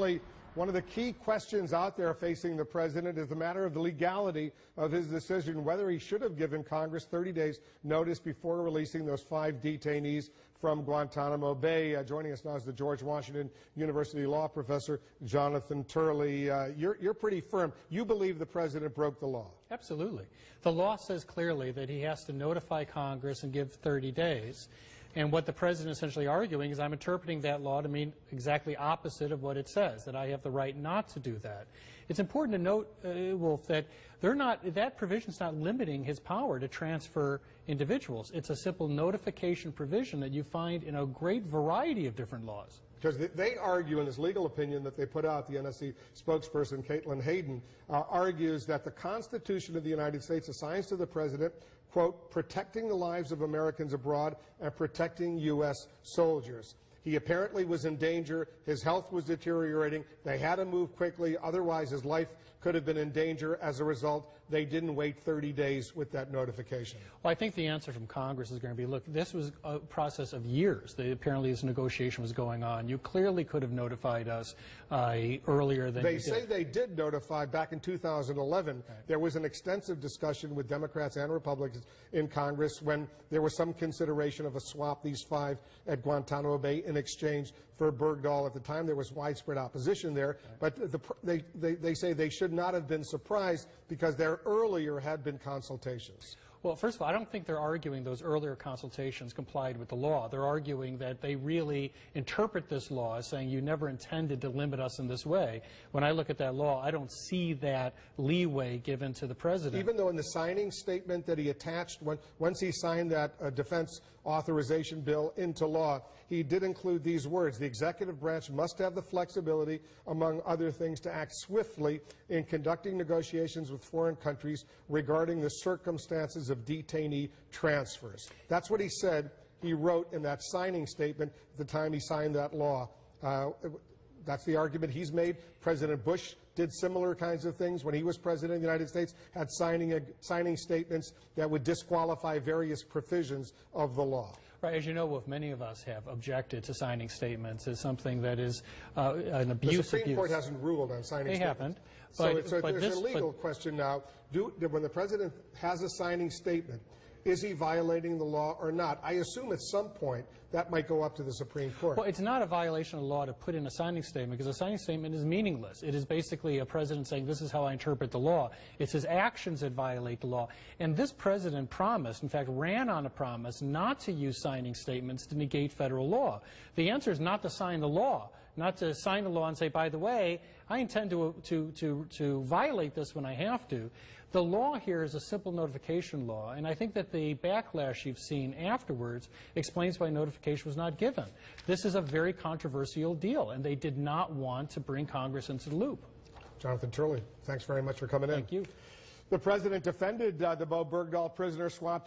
certainly one of the key questions out there facing the president is the matter of the legality of his decision, whether he should have given Congress 30 days notice before releasing those 5 detainees from Guantanamo Bay. Joining us now is the George Washington University law professor, Jonathan Turley. You're pretty firm. You believe the president broke the law. Absolutely. The law says clearly that he has to notify Congress and give 30 days. And what the president is essentially arguing is I'm interpreting that law to mean exactly opposite of what it says, that I have the right not to do that. It's important to note, Wolf, that that provision is not limiting his power to transfer individuals. It's a simple notification provision that you find in a great variety of different laws. Because they argue in this legal opinion that they put out, the NSC spokesperson, Caitlin Hayden, argues that the Constitution of the United States assigns to the president, quote, protecting the lives of Americans abroad and protecting U.S. soldiers. He apparently was in danger. His health was deteriorating. They had to move quickly. Otherwise, his life could have been in danger. As a result, they didn't wait 30 days with that notification. Well, I think the answer from Congress is going to be, look, this was a process of years. Apparently, this negotiation was going on. You clearly could have notified us earlier than you did. They say they did notify back in 2011. Right. There was an extensive discussion with Democrats and Republicans in Congress when there was some consideration of a swap, these 5 at Guantanamo Bay, in exchange for Bergdahl. At the time, there was widespread opposition there, but they say they should not have been surprised because there earlier had been consultations. Well, first of all, I don't think they're arguing those earlier consultations complied with the law. They're arguing that they really interpret this law as saying you never intended to limit us in this way. When I look at that law, I don't see that leeway given to the president. Even though in the signing statement that he attached, once he signed that defense authorization bill into law, he did include these words: the executive branch must have the flexibility, among other things, to act swiftly in conducting negotiations with foreign countries regarding the circumstances of detainee transfers. That's what he said he wrote in that signing statement at the time he signed that law. That's the argument he's made. President Bush did similar kinds of things when he was president of the United States, had signing statements that would disqualify various provisions of the law. Right. As you know, Wolf, many of us have objected to signing statements as something that is an abuse. The Supreme Court hasn't ruled on signing statements. They haven't. So there's a legal question now. When the president has a signing statement, is he violating the law or not? I assume at some point that might go up to the Supreme Court. Well, it's not a violation of the law to put in a signing statement, because a signing statement is meaningless. It is basically a president saying, this is how I interpret the law. It's his actions that violate the law. And this president promised, in fact, ran on a promise not to use signing statements to negate federal law. The answer is not to sign the law, not to sign the law and say, by the way, I intend to violate this when I have to. The law here is a simple notification law, and I think that the backlash you've seen afterwards explains why notification was not given. This is a very controversial deal, and they did not want to bring Congress into the loop. Jonathan Turley, thanks very much for coming in. Thank you. The president defended the Bo Bergdahl prisoner swap